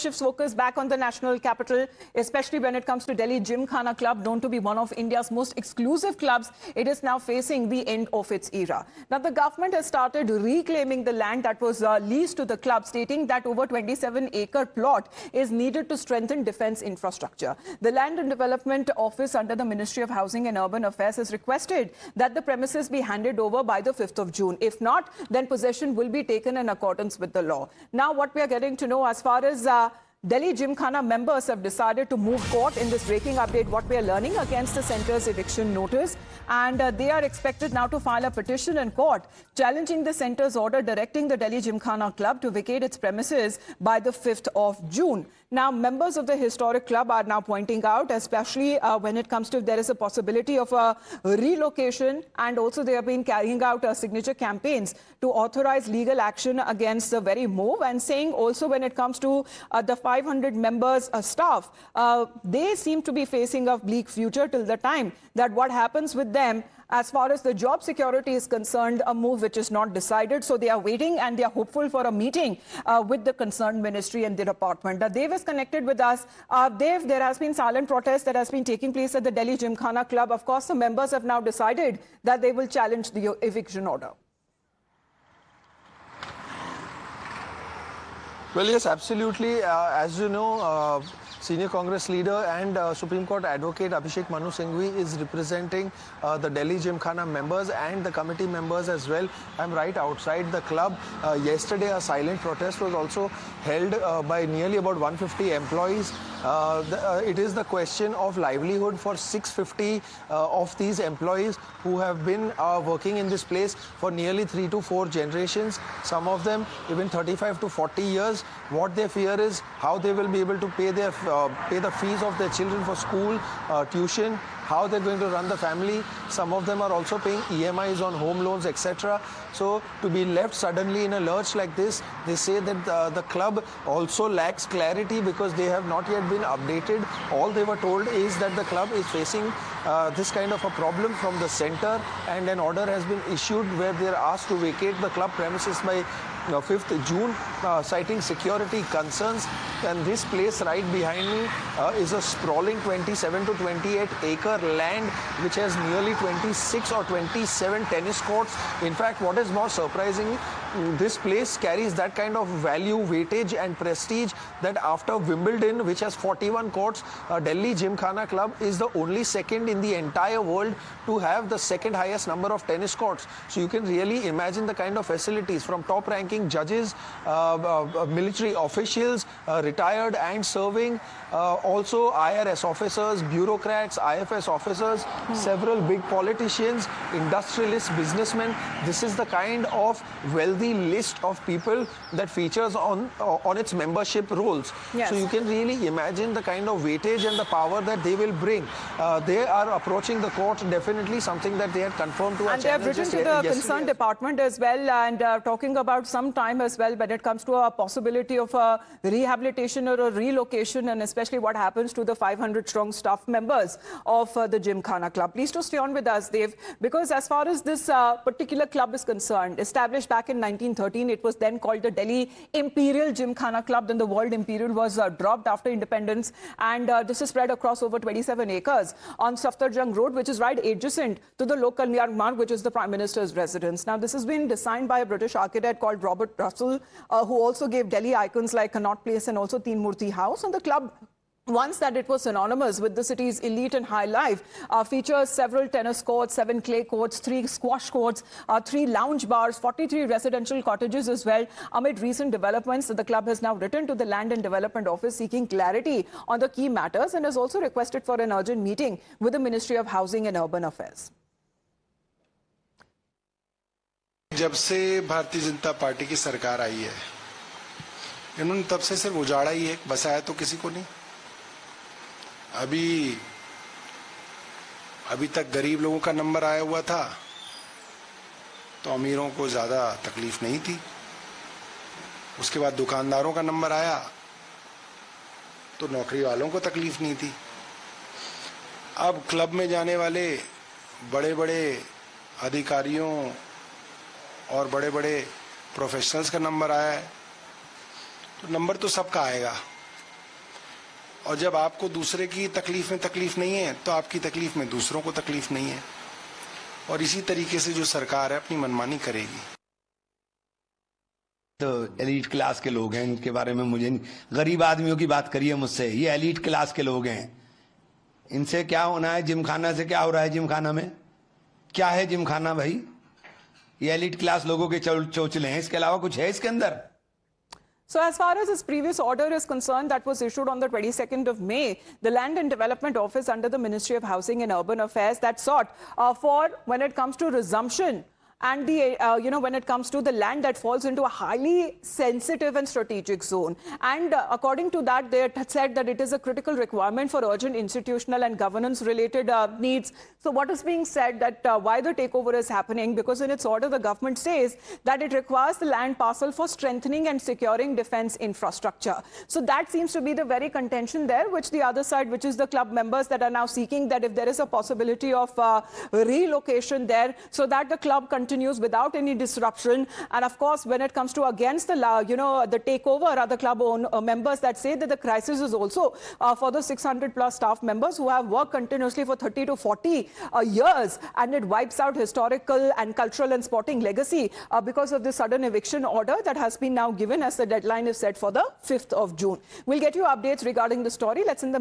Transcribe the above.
shifts focus back on the national capital, especially when it comes to Delhi Gymkhana Club, known to be one of India's most exclusive clubs. It is now facing the end of its era. Now, the government has started reclaiming the land that was leased to the club, stating that over 27-acre plot is needed to strengthen defense infrastructure. The Land and Development Office under the Ministry of Housing and Urban Affairs has requested that the premises be handed over by the 5th of June. If not, then possession will be taken in accordance with the law. Now, what we are getting to know as far as Delhi Gymkhana members have decided to move court in this breaking update, what we are learning against the centre's eviction notice. And they are expected now to file a petition in court challenging the centre's order directing the Delhi Gymkhana Club to vacate its premises by the 5th of June. Now, members of the historic club are now pointing out, especially when it comes to there is a possibility of a relocation, and also they have been carrying out signature campaigns to authorize legal action against the very move, and saying also when it comes to the 500 members staff, they seem to be facing a bleak future till the time that what happens with them as far as the job security is concerned, a move which is not decided. So they are waiting and they are hopeful for a meeting with the concerned ministry and the department. Dev is connected with us. Dev, there has been silent protest that has been taking place at the Delhi Gymkhana Club. Of course, the members have now decided that they will challenge the eviction order. Well, yes, absolutely. As you know, Senior Congress leader and Supreme Court advocate Abhishek Manu Singhvi is representing the Delhi Gymkhana members and the committee members as well. I'm right outside the club. Yesterday, a silent protest was also held by nearly about 150 employees. It is the question of livelihood for 650 of these employees who have been working in this place for nearly 3 to 4 generations. Some of them even 35 to 40 years. What they fear is how they will be able to pay the fees of their children for school, tuition, how they're going to run the family. Some of them are also paying EMIs on home loans, etc. So to be left suddenly in a lurch like this, they say that the club also lacks clarity because they have not yet been updated. All they were told is that the club is facing this kind of a problem from the center, and an order has been issued where they are asked to vacate the club premises by 5th June, citing security concerns. And this place right behind me is a sprawling 27 to 28 acre land which has nearly 26 or 27 tennis courts. In fact, what is more surprising, this place carries that kind of value, weightage and prestige that after Wimbledon, which has 41 courts, Delhi Gymkhana Club is the only second in the entire world to have the second highest number of tennis courts. So you can really imagine the kind of facilities from top ranking judges, military officials, retired and serving, also IRS officers, bureaucrats, IFS officers, several big politicians, industrialists, businessmen. This is the kind of wealthy list of people that features on its membership rolls. Yes. So you can really imagine the kind of weightage and the power that they will bring. They are approaching the court, definitely something that they had confirmed to us. And they have written to the concerned department as well, and talking about some time as well when it comes to a possibility of a rehabilitation or a relocation, and especially what happens to the 500 strong staff members of the Gymkhana Club. Please to stay on with us, Dev, because as far as this particular club is concerned, established back in 1913, it was then called the Delhi Imperial Gymkhana Club. Then the word Imperial was dropped after independence, and this is spread across over 27 acres on Safdarjung Road, which is right adjacent to the local Kalyan Marg, which is the Prime Minister's residence. Now, this has been designed by a British architect called Robert Russell, who also gave Delhi icons like Connaught Place and also Teen Murti House. And the club, once that it was synonymous with the city's elite and high life, features several tennis courts, 7 clay courts, 3 squash courts, 3 lounge bars, 43 residential cottages as well. Amid recent developments, the club has now written to the Land and Development Office seeking clarity on the key matters, and has also requested for an urgent meeting with the Ministry of Housing and Urban Affairs. जब से Bharatiya Janata party की सरकार आई है, इन्होंने तब से सिर्फ उजाड़ा ही है, बसाया तो किसी को नहीं। अभी तक गरीब लोगों का नंबर आया हुआ था तो अमीरों को ज्यादा तकलीफ नहीं थी। उसके बाद दुकानदारों का नंबर आया तो नौकरी वालों को तकलीफ नहीं थी। अब क्लब में जाने वाले बड़े बड़े अधिकारियों और बड़े बड़े प्रोफेशनल्स का नंबर आया है, तो नंबर तो सबका आएगा, और जब आपको दूसरे की तकलीफ में तकलीफ नहीं है तो आपकी तकलीफ में दूसरों को तकलीफ नहीं है, और इसी तरीके से जो सरकार है अपनी मनमानी करेगी। तो एलीट क्लास के लोग हैं, इनके बारे में मुझे गरीब आदमियों की बात करिए मुझसे, ये एलीट क्लास के लोग हैं, इनसे क्या होना है? जिमखाना से क्या हो रहा है? जिमखाना में क्या है? जिमखाना भाई, ये एलीट क्लास लोगों के चोचले हैं, इसके अलावा कुछ है इसके अंदर? So as far as this previous order is concerned that was issued on the 22nd of May, the Land and Development Office under the Ministry of Housing and Urban Affairs that sought for when it comes to resumption and the, when it comes to the land that falls into a highly sensitive and strategic zone. And according to that, they had said that it is a critical requirement for urgent institutional and governance-related needs. So what is being said that why the takeover is happening? Because in its order, the government says that it requires the land parcel for strengthening and securing defense infrastructure. So that seems to be the very contention there, which the other side, which is the club members that are now seeking that if there is a possibility of relocation there, so that the club continues without any disruption. And of course, when it comes to against the the takeover, other club members that say that the crisis is also for the 600 plus staff members who have worked continuously for 30 to 40 years, and it wipes out historical and cultural and sporting legacy because of the sudden eviction order that has been now given as the deadline is set for the 5th of June. We'll get you updates regarding the story. Let's in the